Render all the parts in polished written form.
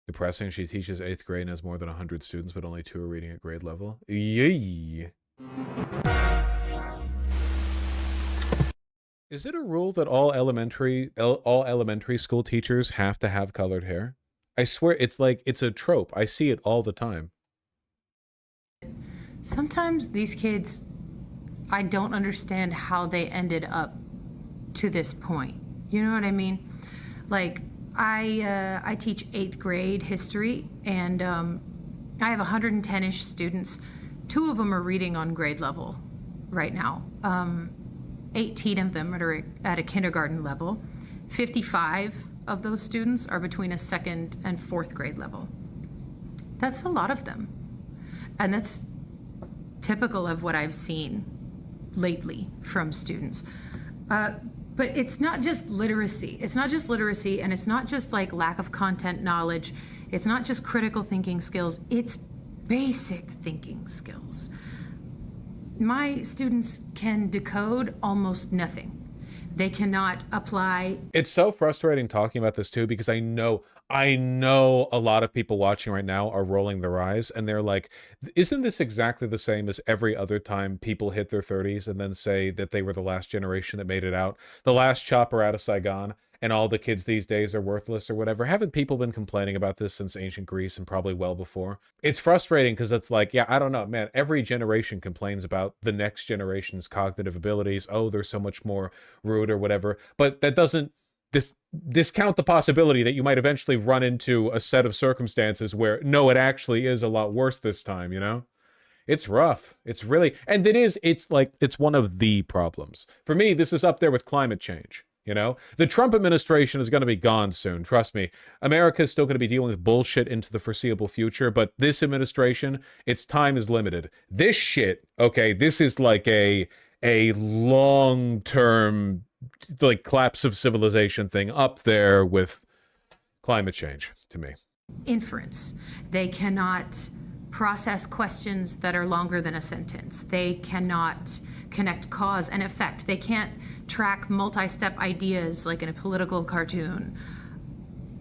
Depressing. She teaches 8th grade and has more than 100 students, but only 2 are reading at grade level. Yay. Is it a rule that all elementary school teachers have to have colored hair? I swear it's like, it's a trope. I see it all the time. Sometimes these kids, I don't understand how they ended up to this point. You know what I mean? Like, I teach 8th grade history, and I have 110-ish students. 2 of them are reading on grade level right now. 18 of them are at a kindergarten level. 55 of those students are between a 2nd and 4th grade level. That's a lot of them. And that's typical of what I've seen lately from students. But it's not just literacy. It's not just literacy, and it's not just like lack of content knowledge. It's not just critical thinking skills. It's basic thinking skills. My students can decode almost nothing. They cannot apply. It's so frustrating talking about this too, because I know a lot of people watching right now are rolling their eyes, and they're like, isn't this exactly the same as every other time people hit their 30s and then say that they were the last generation that made it out, the last chopper out of Saigon, and all the kids these days are worthless or whatever? Haven't people been complaining about this since ancient Greece and probably well before? It's frustrating because it's like, yeah, I don't know, man, every generation complains about the next generation's cognitive abilities. Oh, they're so much more rude or whatever. But that doesn't discount the possibility that you might eventually run into a set of circumstances where, no, it actually is a lot worse this time, you know? It's rough. It's really, and it's like, it's one of the problems. For me, this is up there with climate change. You know, the Trump administration is going to be gone soon. Trust me. America is still going to be dealing with bullshit into the foreseeable future. But this administration, its time is limited. This shit, okay, this is like a long-term, like, collapse of civilization thing up there with climate change to me. Inference. They cannot process questions that are longer than a sentence. They cannot connect cause and effect. They can't track multi-step ideas like in a political cartoon.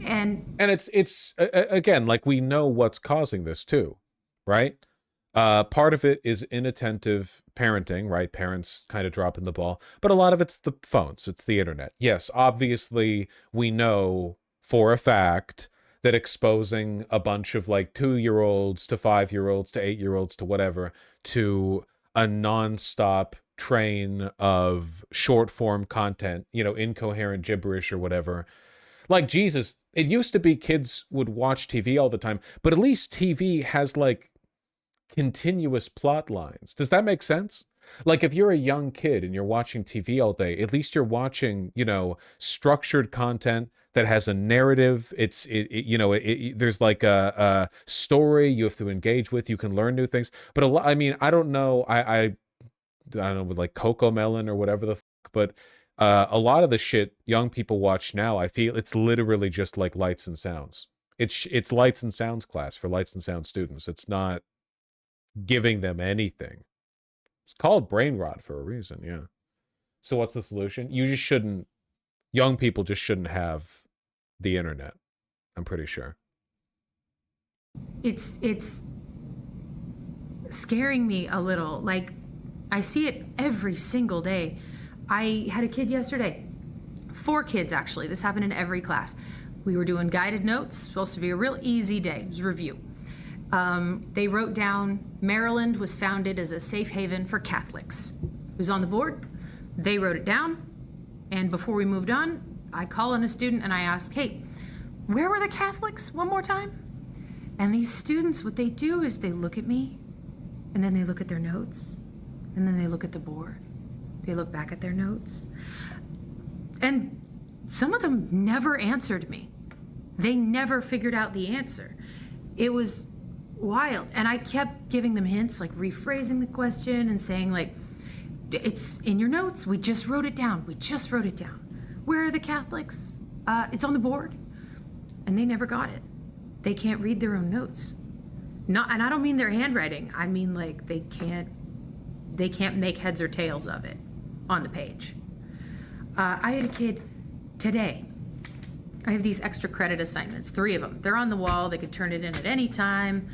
And it's again, like, we know what's causing this too, right? Part of it is inattentive parenting, right? Parents kind of dropping the ball, but a lot of it's the phones, it's the internet. Yes, obviously we know for a fact that exposing a bunch of like 2-year-olds to 5-year-olds to 8-year-olds to whatever to a non-stop train of short form content, you know, incoherent gibberish or whatever. Like, Jesus, it used to be kids would watch TV all the time, but at least TV has like continuous plot lines. Does that make sense? Like, if you're a young kid and you're watching TV all day, at least you're watching, you know, structured content that has a narrative. There's like a story you have to engage with. You can learn new things. But I mean, I don't know. I don't know, with like Coco Melon or whatever the fuck, but a lot of the shit young people watch now, I feel it's literally just like lights and sounds. It's lights and sounds class for lights and sound students. It's not giving them anything. It's called brain rot for a reason, yeah. So what's the solution? Young people just shouldn't have the internet, I'm pretty sure. it's scaring me a little. Like, I see it every single day. I had a kid yesterday, 4 kids actually. This happened in every class. We were doing guided notes, supposed to be a real easy day. It was review. They wrote down Maryland was founded as a safe haven for Catholics. It was on the board. They wrote it down. And before we moved on, I call on a student and I ask, hey, where were the Catholics one more time? And these students, what they do is they look at me and then they look at their notes and then they look at the board. They look back at their notes. And some of them never answered me. They never figured out the answer. It was wild. And I kept giving them hints, like rephrasing the question and saying, like, it's in your notes. We just wrote it down. We just wrote it down. Where are the Catholics? It's on the board. And they never got it. They can't read their own notes. And I don't mean their handwriting. I mean, like, they can't make heads or tails of it on the page. I had a kid today I have these extra credit assignments, 3 of them. They're on the wall. They could turn it in at any time.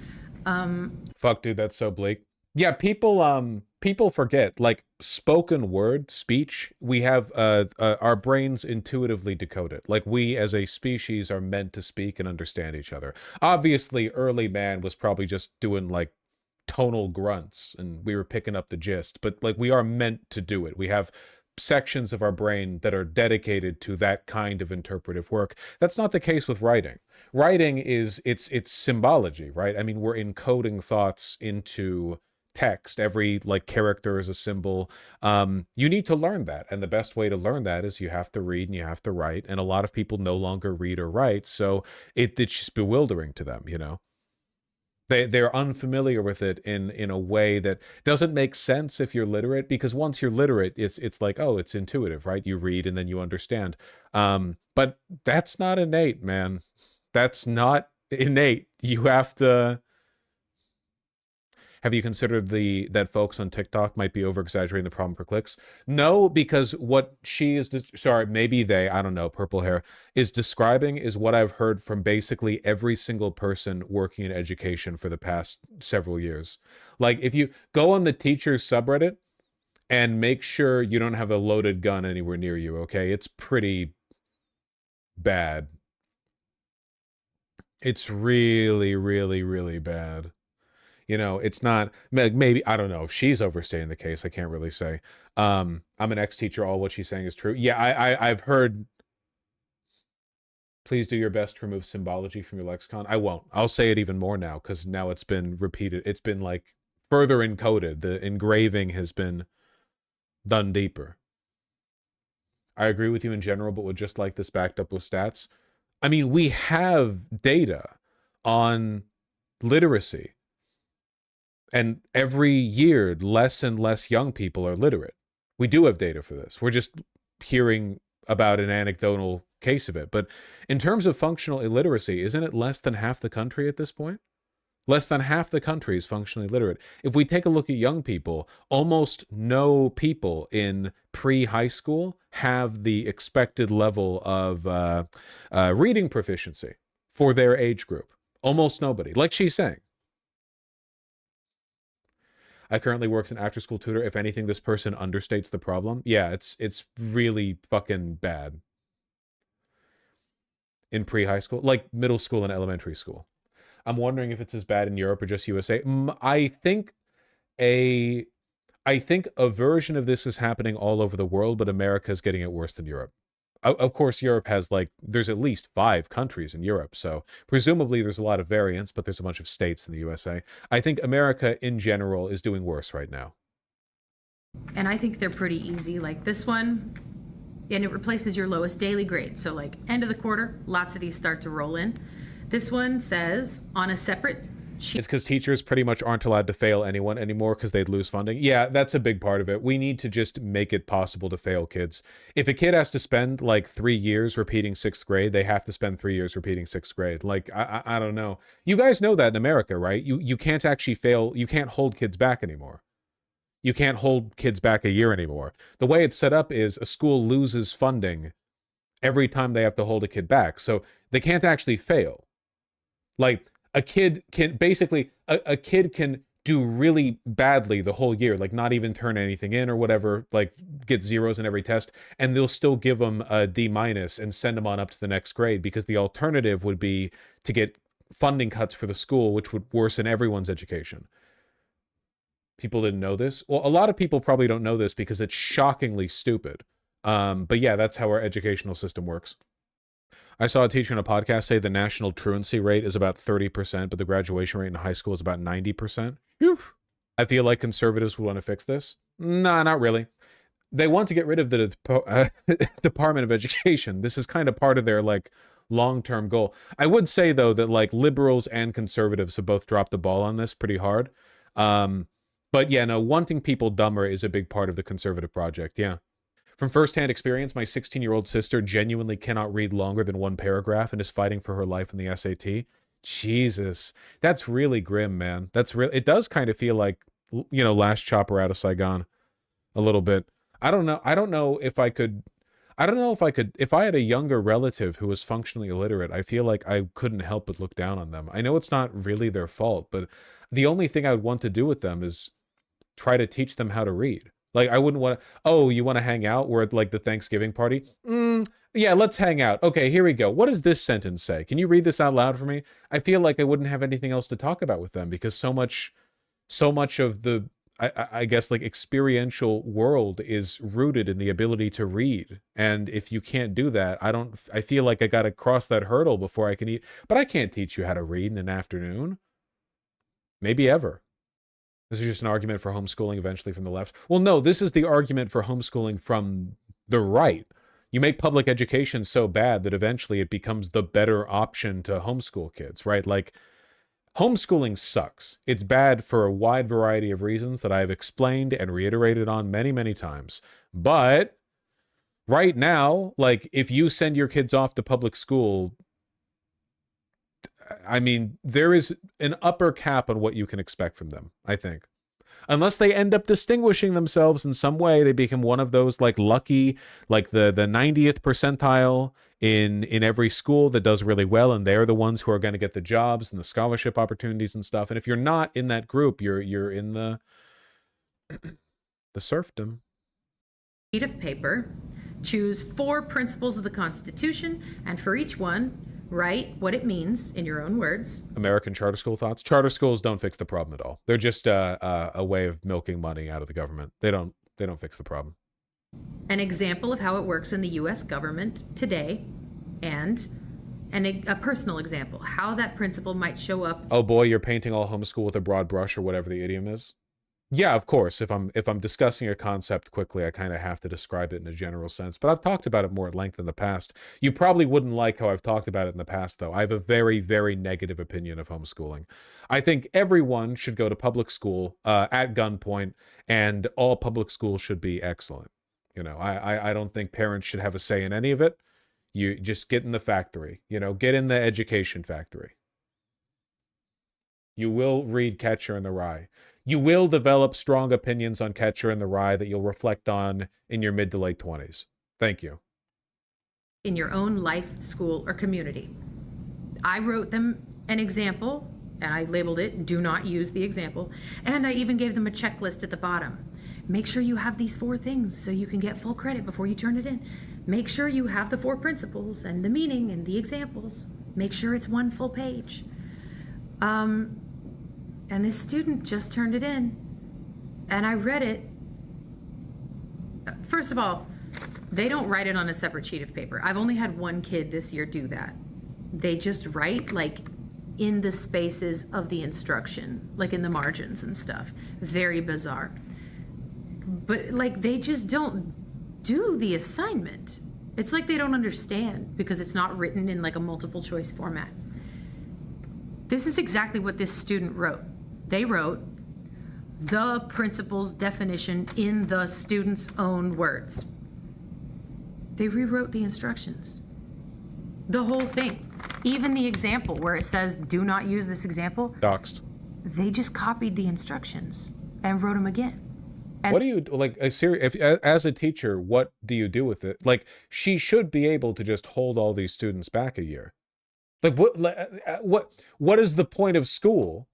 Fuck, dude, that's so bleak. Yeah, people forget, like, spoken word speech, we have our brains intuitively decode it. Like, we as a species are meant to speak and understand each other. Obviously, early man was probably just doing like tonal grunts and we were picking up the gist, but like we are meant to do it. We have sections of our brain that are dedicated to that kind of interpretive work. That's not the case with writing. Writing is it's symbology, right? I mean, we're encoding thoughts into text. Every like character is a symbol. You need to learn that, and the best way to learn that is you have to read and you have to write, and a lot of people no longer read or write, so it's just bewildering to them, you know. They're unfamiliar with it in a way that doesn't make sense if you're literate, because once you're literate, it's like, oh, it's intuitive, right? You read and then you understand. But that's not innate, man. That's not innate. You have to. Have you considered that folks on TikTok might be over exaggerating the problem for clicks? No, because what she is, sorry, maybe they, I don't know, purple hair, is describing is what I've heard from basically every single person working in education for the past several years. Like, if you go on the teachers subreddit and make sure you don't have a loaded gun anywhere near you, okay? It's pretty bad. It's really, really, really bad. You know, it's not, maybe, I don't know if she's overstating the case. I can't really say. I'm an ex-teacher. All what she's saying is true. Yeah, I've heard, please do your best to remove symbology from your lexicon. I won't. I'll say it even more now because now it's been repeated. It's been like further encoded. The engraving has been done deeper. I agree with you in general, but would just like this backed up with stats. I mean, we have data on literacy. And every year, less and less young people are literate. We do have data for this. We're just hearing about an anecdotal case of it. But in terms of functional illiteracy, isn't it less than half the country at this point? Less than half the country is functionally literate. If we take a look at young people, almost no people in pre-high school have the expected level of reading proficiency for their age group. Almost nobody. Like she's saying. I currently work as an after school tutor. If anything, this person understates the problem. Yeah, it's really fucking bad. In pre-high school, like middle school and elementary school. I'm wondering if it's as bad in Europe or just USA. A I think a version of this is happening all over the world, but America is getting it worse than Europe. Of course, Europe has like, there's at least 5 countries in Europe, so presumably there's a lot of variance, but there's a bunch of states in the USA. I think America in general is doing worse right now. And I think they're pretty easy. Like this one, and it replaces your lowest daily grade. So like end of the quarter, lots of these start to roll in. This one says on a separate sheet. It's because teachers pretty much aren't allowed to fail anyone anymore because they'd lose funding. Yeah, that's a big part of it. We need to just make it possible to fail kids. If a kid has to spend like 3 years repeating 6th grade, they have to spend 3 years repeating 6th grade. Like, I don't know. You guys know that in America, right? You can't actually fail. You can't hold kids back anymore. You can't hold kids back a year anymore. The way it's set up is a school loses funding every time they have to hold a kid back. So they can't actually fail. Like, a kid can basically, a kid can do really badly the whole year, like not even turn anything in or whatever, like get zeros in every test, and they'll still give them a D- and send them on up to the next grade, because the alternative would be to get funding cuts for the school, which would worsen everyone's education. People didn't know this. Well, a lot of people probably don't know this because it's shockingly stupid. But yeah, that's how our educational system works. I saw a teacher in a podcast say the national truancy rate is about 30%, but the graduation rate in high school is about 90%. Whew. I feel like conservatives would want to fix this. Nah, not really. They want to get rid of the Department of Education. This is kind of part of their like long-term goal. I would say though that like liberals and conservatives have both dropped the ball on this pretty hard. But yeah, no, wanting people dumber is a big part of the conservative project. Yeah. From firsthand experience, my 16-year-old sister genuinely cannot read longer than 1 paragraph and is fighting for her life in the SAT. Jesus, that's really grim, man. That's real. It does kind of feel like, you know, Last Chopper out of Saigon a little bit. I don't know. I don't know if I could. I don't know if I could, if I had a younger relative who was functionally illiterate, I feel like I couldn't help but look down on them. I know it's not really their fault, but the only thing I would want to do with them is try to teach them how to read. Like, I wouldn't want to, oh, you want to hang out? We're at like the Thanksgiving party. Yeah, let's hang out. Okay, here we go. What does this sentence say? Can you read this out loud for me? I feel like I wouldn't have anything else to talk about with them because so much of the, I guess, like experiential world is rooted in the ability to read. And if you can't do that, I feel like I got to cross that hurdle before I can eat. But I can't teach you how to read in an afternoon. Maybe ever. This is just an argument for homeschooling eventually from the left. Well, no, this is the argument for homeschooling from the right. You make public education so bad that eventually it becomes the better option to homeschool kids, right? Like, homeschooling sucks. It's bad for a wide variety of reasons that I've explained and reiterated on many, many times. But right now, like, if you send your kids off to public school, I mean, there is an upper cap on what you can expect from them, I think. Unless they end up distinguishing themselves in some way, they become one of those like lucky, like the 90th percentile in every school that does really well, and they're the ones who are going to get the jobs and the scholarship opportunities and stuff. And if you're not in that group, you're in the serfdom. Sheet of paper, choose 4 principles of the Constitution, and for each one, write what it means in your own words. American charter school thoughts. Charter schools don't fix the problem at all. They're just a way of milking money out of the government. They don't fix the problem. An example of how it works in the U.S. government today, and a personal example, how that principle might show up. Oh boy, you're painting all homeschool with a broad brush, or whatever the idiom is. Yeah, of course. If I'm discussing a concept quickly, I kind of have to describe it in a general sense. But I've talked about it more at length in the past. You probably wouldn't like how I've talked about it in the past, though. I have a very, very negative opinion of homeschooling. I think everyone should go to public school at gunpoint, and all public schools should be excellent. You know, I don't think parents should have a say in any of it. You just get in the factory. You know, get in the education factory. You will read Catcher in the Rye. You will develop strong opinions on Catcher in the Rye that you'll reflect on in your mid to late 20s. Thank you. In your own life, school, or community. I wrote them an example, and I labeled it, do not use the example, and I even gave them a checklist at the bottom. Make sure you have these 4 things so you can get full credit before you turn it in. Make sure you have the 4 principles and the meaning and the examples. Make sure it's 1 full page. And this student just turned it in, and I read it. First of all, they don't write it on a separate sheet of paper. I've only had 1 kid this year do that. They just write like in the spaces of the instruction, like in the margins and stuff. Very bizarre. But like, they just don't do the assignment. It's like they don't understand because it's not written in like a multiple choice format. This is exactly what this student wrote. They wrote the principle's definition in the student's own words. They rewrote the instructions. The whole thing. Even the example where it says, do not use this example. Doxed. They just copied the instructions and wrote them again. And what do you, like, as a teacher, what do you do with it? Like, she should be able to just hold all these students back a year. Like, what is the point of school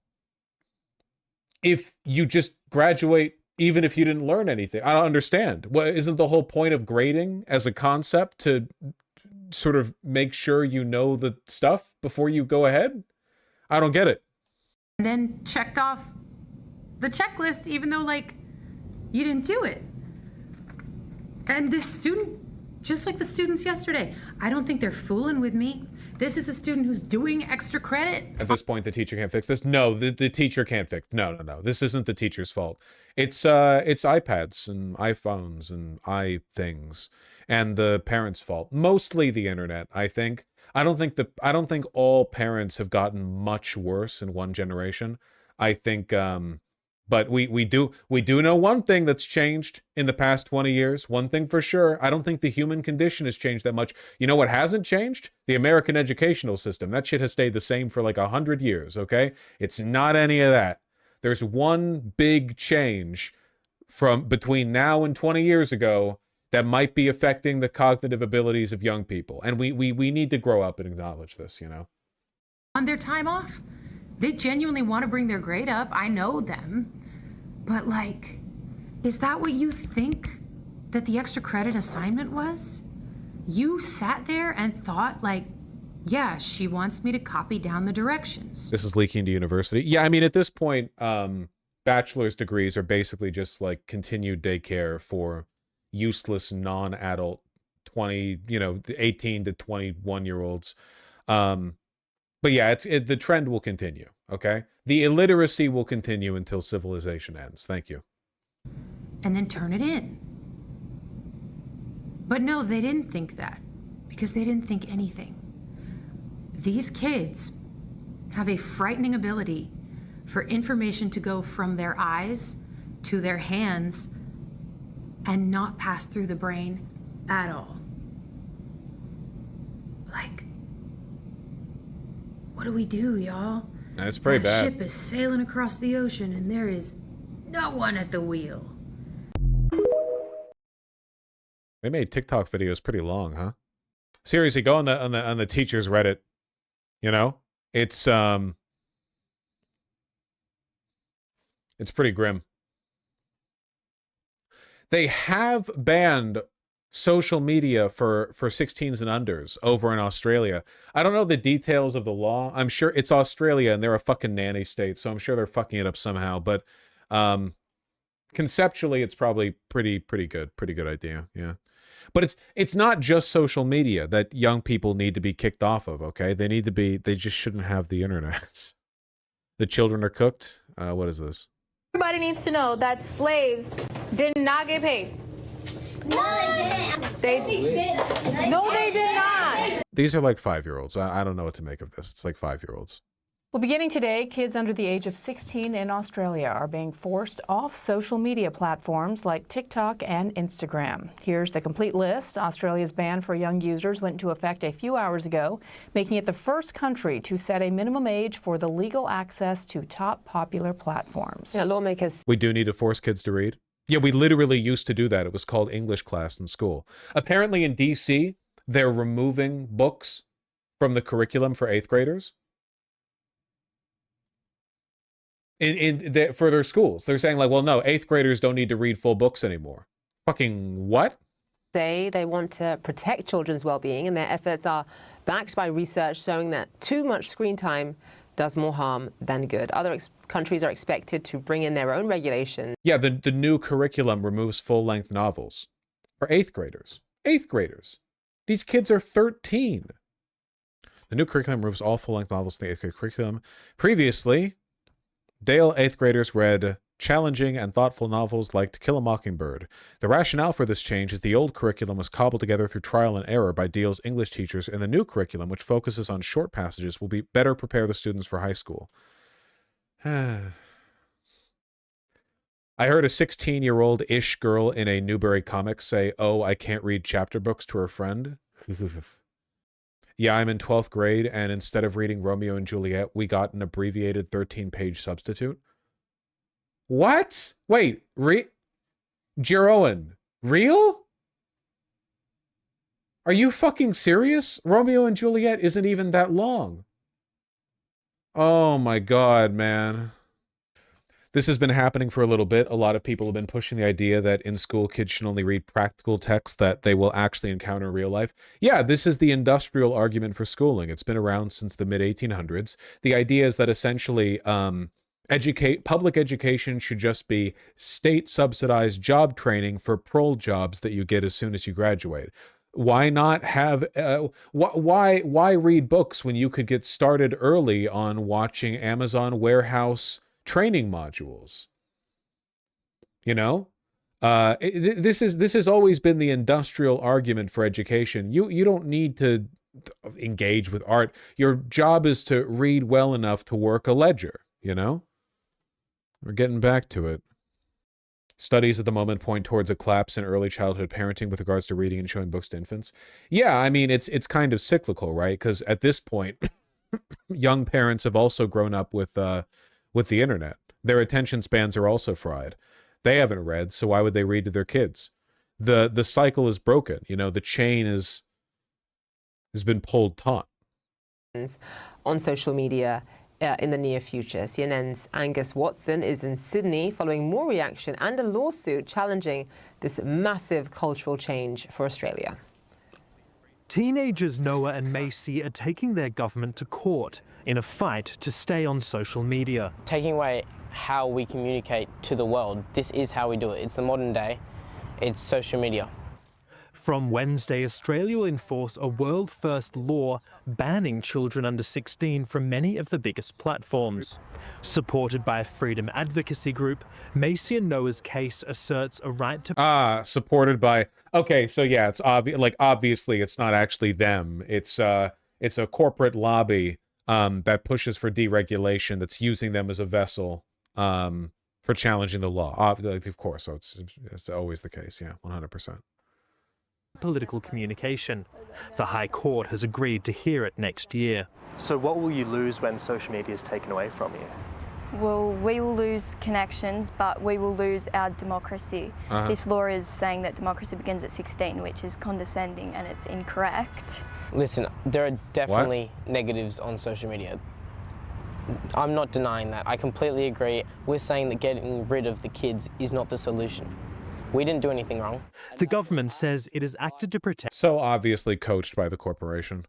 if you just graduate even if you didn't learn anything? I don't understand. What, isn't the whole point of grading as a concept to sort of make sure you know the stuff before you go ahead? I don't get it. And then checked off the checklist even though like you didn't do it. And this student, just like the students yesterday, I don't think they're fooling with me. This is a student who's doing extra credit. At this point, the teacher can't fix this? No, the teacher can't fix. No. This isn't the teacher's fault. It's iPads and iPhones and iThings and the parents' fault. Mostly the internet, I think. I don't think all parents have gotten much worse in one generation. I think but we do know one thing that's changed in the past 20 years. One thing for sure. I don't think the human condition has changed that much. You know what hasn't changed? The American educational system. That shit has stayed the same for like 100 years, okay? It's not any of that. There's one big change from between now and 20 years ago. that might be affecting the cognitive abilities of young people. And we need to grow up and acknowledge this, you know? On their time off, they genuinely want to bring their grade up. I know them. But like, is that what you think that the extra credit assignment was? You sat there and thought like, yeah, she wants me to copy down the directions. This is leaking to university. Yeah, I mean, at this point, bachelor's degrees are basically just like continued daycare for useless non-adult 18 to 21-year-olds. But yeah, the trend will continue, okay? The illiteracy will continue until civilization ends. Thank you. And then turn it in. But no, they didn't think that because they didn't think anything. These kids have a frightening ability for information to go from their eyes to their hands and not pass through the brain at all. Like, what do we do, y'all? That's pretty bad. The ship is sailing across the ocean and there is no one at the wheel. They made TikTok videos pretty long, huh? Seriously, go on the teachers Reddit. You know, it's pretty grim. They have banned social media for 16s and unders over in Australia. I don't know the details of the law. I'm sure it's Australia and they're a fucking nanny state, so I'm sure they're fucking it up somehow. But conceptually, it's probably pretty good idea. Yeah. But it's not just social media that young people need to be kicked off of, okay? They just shouldn't have the internet. The children are cooked. What is this? Everybody needs to know that slaves did not get paid. No, they didn't. No, they did not. These are like 5-year-olds. I don't know what to make of this. It's like 5-year-olds. Well, beginning today, kids under the age of 16 in Australia are being forced off social media platforms like TikTok and Instagram. Here's the complete list. Australia's ban for young users went into effect a few hours ago, making it the first country to set a minimum age for the legal access to top popular platforms. Yeah, lawmakers. We do need to force kids to read. Yeah, we literally used to do that. It was called English class in school. Apparently in DC, they're removing books from the curriculum for 8th graders. For their schools. They're saying like, well, no, 8th graders don't need to read full books anymore. Fucking what? Say they want to protect children's well-being, and their efforts are backed by research showing that too much screen time does more harm than good. Other countries are expected to bring in their own regulations. Yeah, the new curriculum removes full-length novels for 8th graders. 8th graders. These kids are 13. The new curriculum removes all full-length novels in the 8th grade curriculum. Previously, Dale 8th graders read challenging and thoughtful novels like To Kill a Mockingbird. The rationale for this change is the old curriculum was cobbled together through trial and error by Dale's English teachers, and the new curriculum, which focuses on short passages, will be better prepare the students for high school. I heard a 16-year-old-ish girl in a Newbery comic say, "Oh, I can't read chapter books" to her friend. Yeah, I'm in 12th grade, and instead of reading Romeo and Juliet, we got an abbreviated 13-page substitute. What? Wait, Jeroen, real? Are you fucking serious? Romeo and Juliet isn't even that long. Oh my god, man. This has been happening for a little bit. A lot of people have been pushing the idea that in school kids should only read practical texts that they will actually encounter in real life. Yeah, this is the industrial argument for schooling. It's been around since the mid-1800s. The idea is that essentially public education should just be state-subsidized job training for prole jobs that you get as soon as you graduate. Why not have why read books when you could get started early on watching Amazon warehouse training modules? You know, this has always been the industrial argument for education. You don't need to engage with art. Your job is to read well enough to work a ledger. You know, we're getting back to it. Studies at the moment point towards a collapse in early childhood parenting with regards to reading and showing books to infants. Yeah, I mean, it's kind of cyclical, right? Because at this point, young parents have also grown up with the internet. Their attention spans are also fried. They haven't read, so why would they read to their kids? the cycle is broken. You know, the chain has been pulled taut. On social media in the near future. CNN's Angus Watson is in Sydney following more reaction and a lawsuit challenging this massive cultural change for Australia. Teenagers Noah and Macy are taking their government to court in a fight to stay on social media. Taking away how we communicate to the world, this is how we do it. It's the modern day, it's social media. From Wednesday, Australia will enforce a world-first law banning children under 16 from many of the biggest platforms. Supported by a freedom advocacy group, Macy and Noah's case asserts a right to... Supported by... Okay, so yeah, it's obvious. Like, obviously, it's not actually them. It's a corporate lobby that pushes for deregulation that's using them as a vessel for challenging the law. Of course, so it's always the case, yeah, 100%. Political communication. The High Court has agreed to hear it next year. So what will you lose when social media is taken away from you? Well, we will lose connections, but we will lose our democracy. This law is saying that democracy begins at 16, which is condescending and it's incorrect. Listen, there are definitely negatives on social media. I'm not denying that. I completely agree. We're saying that getting rid of the kids is not the solution. We didn't do anything wrong. The government says it has acted to protect... So obviously coached by the corporation.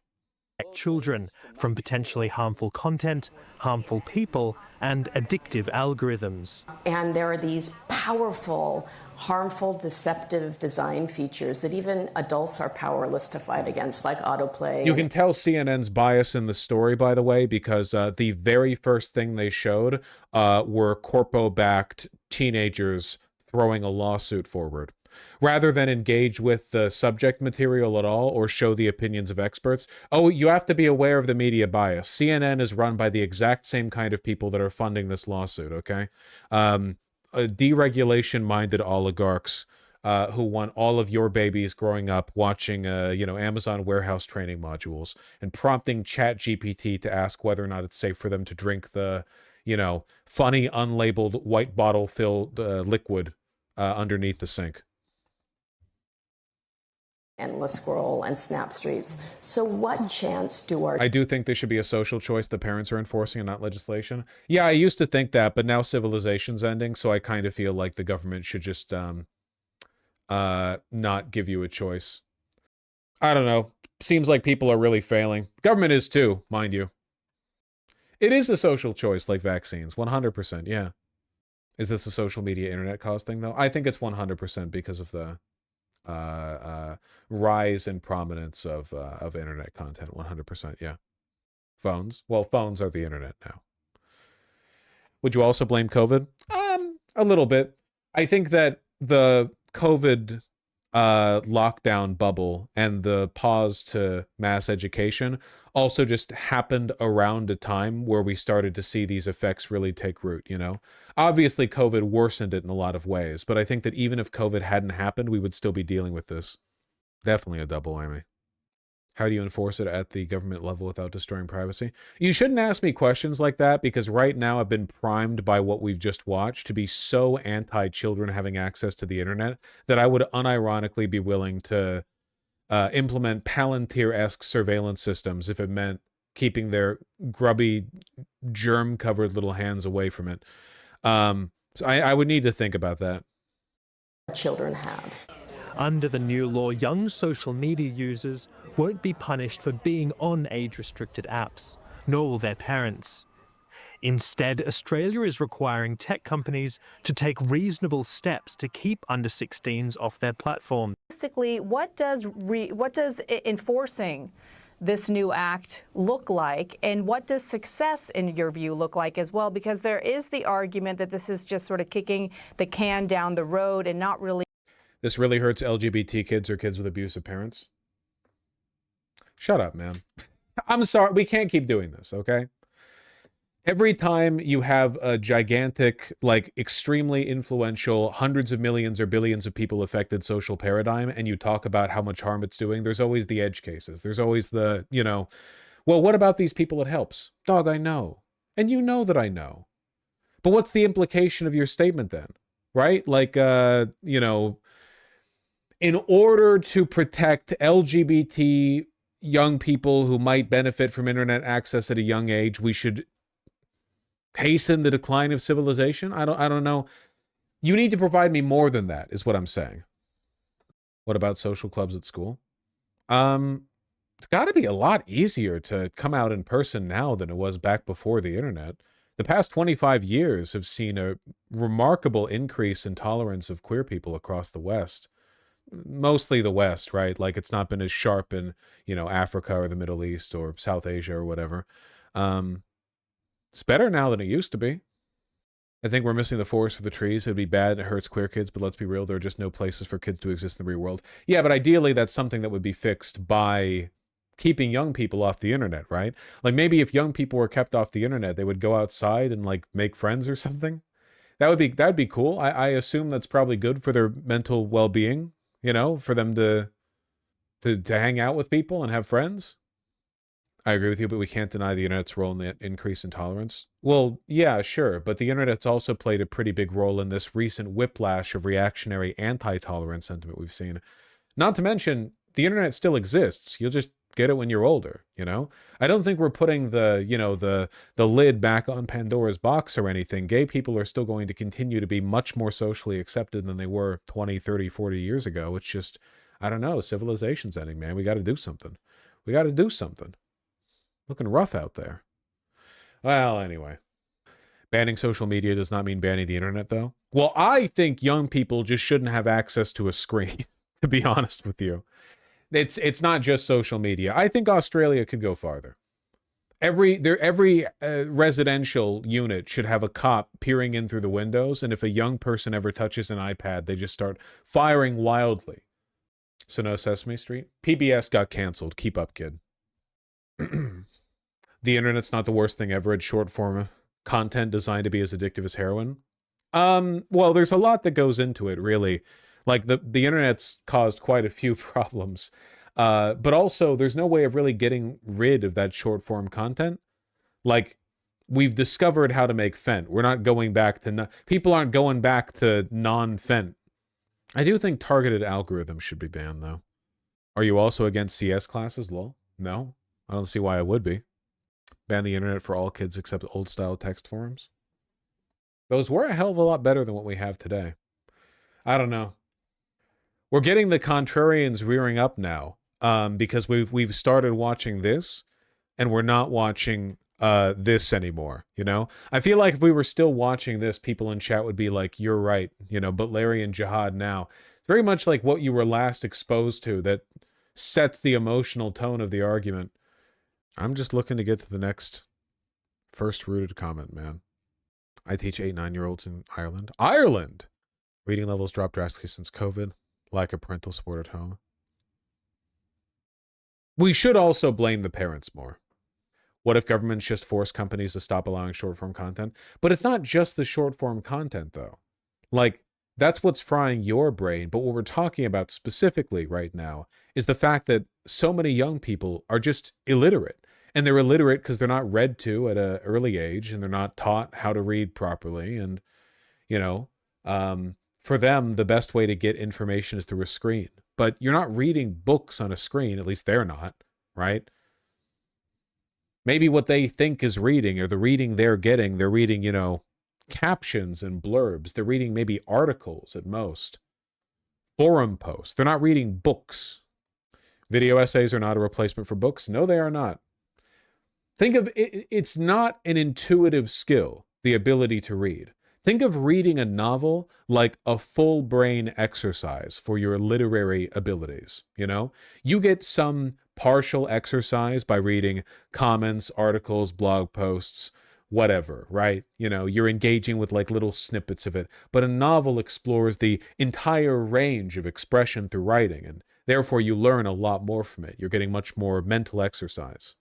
...children from potentially harmful content, harmful people, and addictive algorithms. And there are these powerful, harmful, deceptive design features that even adults are powerless to fight against, like autoplay. You can tell CNN's bias in the story, by the way, because the very first thing they showed were corpo-backed teenagers throwing a lawsuit forward. Rather than engage with the subject material at all or show the opinions of experts. Oh, you have to be aware of the media bias. CNN is run by the exact same kind of people that are funding this lawsuit, okay? Deregulation-minded oligarchs who want all of your babies growing up watching, Amazon warehouse training modules and prompting ChatGPT to ask whether or not it's safe for them to drink the, funny unlabeled white bottle-filled liquid underneath the sink. Endless scroll and snap streaks. So what chance do our... I do think there should be a social choice that parents are enforcing and not legislation. Yeah, I used to think that, but now civilization's ending, so I kind of feel like the government should just not give you a choice. I don't know. Seems like people are really failing. Government is too, mind you. It is a social choice like vaccines, 100%, yeah. Is this a social media internet cause thing, though? I think it's 100% because of the rise in prominence of internet content, 100%, yeah. Phones? Well, phones are the internet now. Would you also blame COVID? A little bit. I think that the COVID lockdown bubble and the pause to mass education also just happened around a time where we started to see these effects really take root, Obviously, COVID worsened it in a lot of ways, but I think that even if COVID hadn't happened, we would still be dealing with this. Definitely a double whammy. How do you enforce it at the government level without destroying privacy? You shouldn't ask me questions like that because right now I've been primed by what we've just watched to be so anti-children having access to the internet that I would unironically be willing to implement Palantir-esque surveillance systems if it meant keeping their grubby, germ-covered little hands away from it. So I would need to think about that. Children have. Under the new law, young social media users won't be punished for being on age-restricted apps, nor will their parents. Instead, Australia is requiring tech companies to take reasonable steps to keep under 16s off their platform. Realistically, what does enforcing this new act look like, and what does success, in your view, look like as well? Because there is the argument that this is just sort of kicking the can down the road and not really... This really hurts LGBT kids or kids with abusive parents. Shut up, man. I'm sorry. We can't keep doing this, okay? Every time you have a gigantic, extremely influential, hundreds of millions or billions of people affected social paradigm, and you talk about how much harm it's doing, there's always the edge cases. There's always the, well, what about these people it helps? Dog, I know. And you know that I know. But what's the implication of your statement then? Right? in order to protect LGBT young people who might benefit from internet access at a young age, we should hasten the decline of civilization? I don't know. You need to provide me more than that, is what I'm saying. What about social clubs at school? It's got to be a lot easier to come out in person now than it was back before the internet. The past 25 years have seen a remarkable increase in tolerance of queer people across the West. Mostly the West, right? Like, it's not been as sharp in, Africa or the Middle East or South Asia or whatever. It's better now than it used to be. I think we're missing the forest for the trees. It'd be bad. It hurts queer kids, but let's be real. There are just no places for kids to exist in the real world. Yeah, but ideally, that's something that would be fixed by keeping young people off the internet, right? Like, maybe if young people were kept off the internet, they would go outside and, like, make friends or something. That'd be cool. I assume that's probably good for their mental well-being, for them to hang out with people and have friends. I agree with you, but we can't deny the internet's role in the increase in tolerance. Well, yeah, sure, but the internet's also played a pretty big role in this recent whiplash of reactionary anti-tolerance sentiment we've seen. Not to mention, the internet still exists. You'll just get it when you're older, I don't think we're putting the lid back on Pandora's box or anything. Gay people are still going to continue to be much more socially accepted than they were 20, 30, 40 years ago. It's just, I don't know, civilization's ending, man. We got to do something. Looking rough out there. Well, anyway. Banning social media does not mean banning the internet, though. Well, I think young people just shouldn't have access to a screen, to be honest with you. It's not just social media. I think Australia could go farther. Every residential unit should have a cop peering in through the windows, and if a young person ever touches an iPad, they just start firing wildly. So no Sesame Street? PBS got canceled. Keep up, kid. The internet's not the worst thing ever. It's short form content designed to be as addictive as heroin. Well, there's a lot that goes into it, really. Like, the internet's caused quite a few problems. But also, there's no way of really getting rid of that short form content. Like, we've discovered how to make Fent. We're not going back to... people aren't going back to non-Fent. I do think targeted algorithms should be banned, though. Are you also against CS classes, lol? No? I don't see why I would be. Ban the internet for all kids except old-style text forums. Those were a hell of a lot better than what we have today. I don't know. We're getting the contrarians rearing up now, because we've started watching this, and we're not watching this anymore, I feel like if we were still watching this, people in chat would be like, you're right, but Larry and Jihad now. It's very much like what you were last exposed to that sets the emotional tone of the argument. I'm just looking to get to the next first rooted comment, man. I teach 8-9-year-olds in Ireland. Ireland! Reading levels dropped drastically since COVID. Lack of parental support at home. We should also blame the parents more. What if governments just force companies to stop allowing short-form content? But it's not just the short-form content, though. Like, that's what's frying your brain. But what we're talking about specifically right now is the fact that so many young people are just illiterate. And they're illiterate because they're not read to at an early age, and they're not taught how to read properly. And, for them, the best way to get information is through a screen. But you're not reading books on a screen, at least they're not, right? Maybe what they think is reading, or the reading they're getting, they're reading, captions and blurbs. They're reading maybe articles at most. Forum posts. They're not reading books. Video essays are not a replacement for books. No, they are not. Think of it, it's not an intuitive skill, the ability to read. Think of reading a novel like a full brain exercise for your literary abilities, You get some partial exercise by reading comments, articles, blog posts, whatever, right? You're engaging with like little snippets of it. But a novel explores the entire range of expression through writing, and therefore you learn a lot more from it. You're getting much more mental exercise,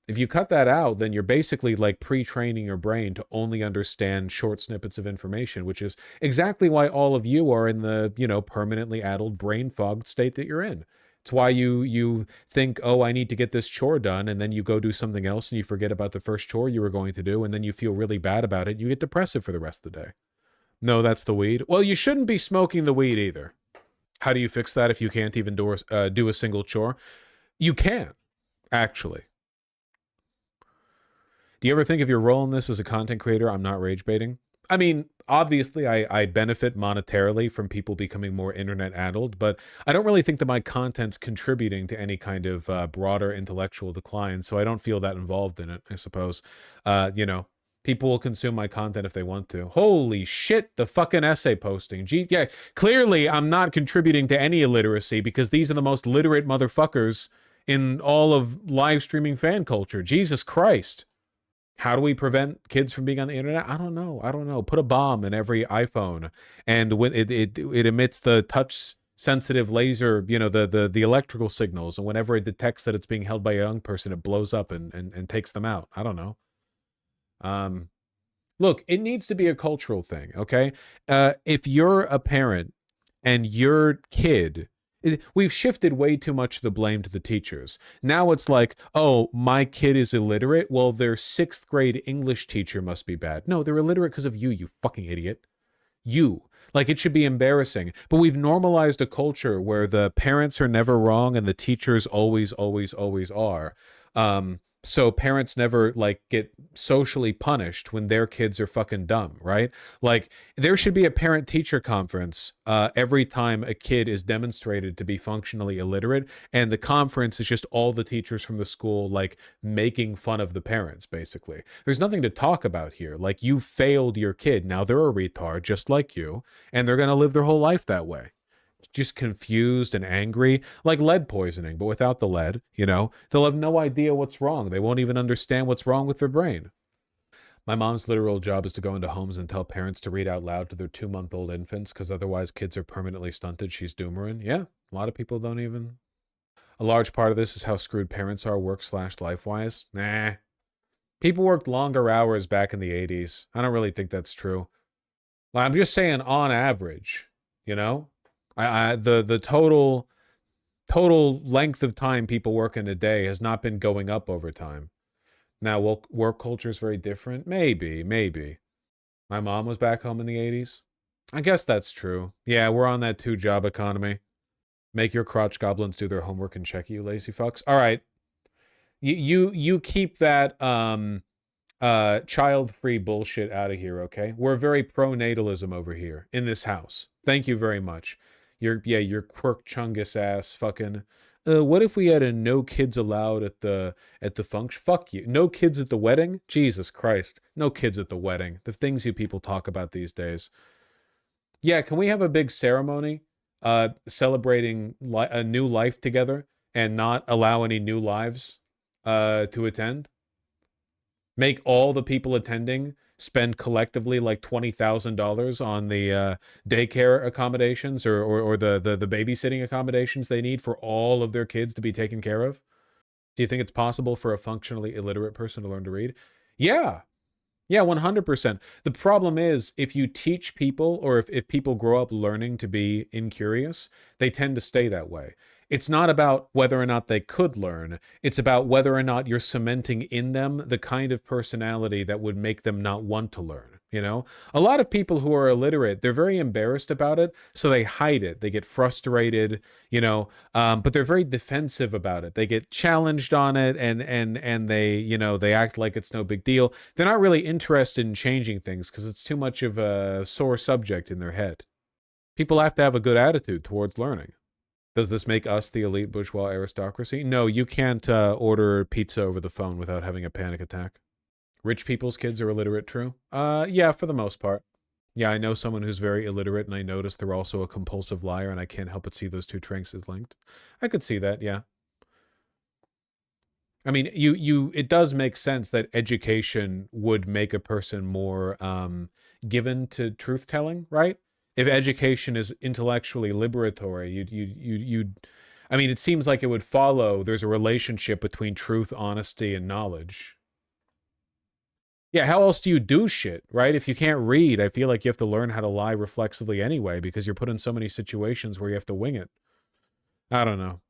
If you cut that out, then you're basically like pre-training your brain to only understand short snippets of information, which is exactly why all of you are in the, permanently addled, brain-fogged state that you're in. It's why you think, oh, I need to get this chore done, and then you go do something else and you forget about the first chore you were going to do, and then you feel really bad about it. You get depressive for the rest of the day. No, that's the weed. Well, you shouldn't be smoking the weed either. How do you fix that if you can't even do a single chore? You can, actually. Do you ever think of your role in this as a content creator? I'm not rage baiting. I mean, obviously, I benefit monetarily from people becoming more internet addled, but I don't really think that my content's contributing to any kind of broader intellectual decline, so I don't feel that involved in it, I suppose. You know, people will consume my content if they want to. Holy shit, the fucking essay posting. Gee, yeah, clearly I'm not contributing to any illiteracy because these are the most literate motherfuckers in all of live streaming fan culture. Jesus Christ. How do we prevent kids from being on the internet? I don't know. Put a bomb in every iPhone, and when it emits the touch sensitive laser, you know, the electrical signals, and whenever it detects that it's being held by a young person, it blows up and takes them out. I don't know. Look, it needs to be a cultural thing, okay? If you're a parent and your kid, we've shifted way too much of the blame to the teachers. Now it's like, oh, my kid is illiterate. Well, their 6th grade English teacher must be bad. No, they're illiterate because of you, you fucking idiot. You. Like, it should be embarrassing. But we've normalized a culture where the parents are never wrong and the teachers always, always, always are. So parents never like get socially punished when their kids are fucking dumb, right? Like there should be a parent-teacher conference every time a kid is demonstrated to be functionally illiterate, and the conference is just all the teachers from the school like making fun of the parents, basically. There's nothing to talk about here. Like you failed your kid. Now they're a retard just like you, and they're going to live their whole life that way. Just confused and angry, like lead poisoning, but without the lead, you know? They'll have no idea what's wrong. They won't even understand what's wrong with their brain. My mom's literal job is to go into homes and tell parents to read out loud to their 2-month-old infants because otherwise kids are permanently stunted. She's doomerin'. Yeah, a lot of people don't even... A large part of this is how screwed parents are work/life-wise. Nah. People worked longer hours back in the 80s. I don't really think that's true. I'm just saying on average, you know? The total length of time people work in a day has not been going up over time. Now, work culture is very different. Maybe. My mom was back home in the 80s. I guess that's true. Yeah, we're on that 2-job economy. Make your crotch goblins do their homework and check you, lazy fucks. All right. You keep that child-free bullshit out of here, okay? We're very pro-natalism over here in this house. Thank you very much. Your quirk chungus ass fucking. What if we had a no kids allowed at the function? Fuck you. No kids at the wedding? Jesus Christ. No kids at the wedding. The things you people talk about these days. Yeah, can we have a big ceremony celebrating a new life together and not allow any new lives to attend? Make all the people attending spend collectively like $20,000 on the daycare accommodations or the babysitting accommodations they need for all of their kids to be taken care of? Do you think it's possible for a functionally illiterate person to learn to read? Yeah. Yeah, 100%. The problem is if you teach people or if people grow up learning to be incurious, they tend to stay that way. It's not about whether or not they could learn. It's about whether or not you're cementing in them the kind of personality that would make them not want to learn, you know? A lot of people who are illiterate, they're very embarrassed about it, so they hide it. They get frustrated, you know, but they're very defensive about it. They get challenged on it and they, you know, they act like it's no big deal. They're not really interested in changing things because it's too much of a sore subject in their head. People have to have a good attitude towards learning. Does this make us the elite bourgeois aristocracy? No, you can't order pizza over the phone without having a panic attack. Rich people's kids are illiterate, true? Yeah, for the most part. Yeah, I know someone who's very illiterate, and I notice they're also a compulsive liar, and I can't help but see those two traits as linked. I could see that, yeah. I mean, it does make sense that education would make a person more given to truth-telling, right? If education is intellectually liberatory, I mean, it seems like it would follow there's a relationship between truth, honesty, and knowledge. Yeah, how else do you do shit, right? If you can't read, I feel like you have to learn how to lie reflexively anyway because you're put in so many situations where you have to wing it. I don't know.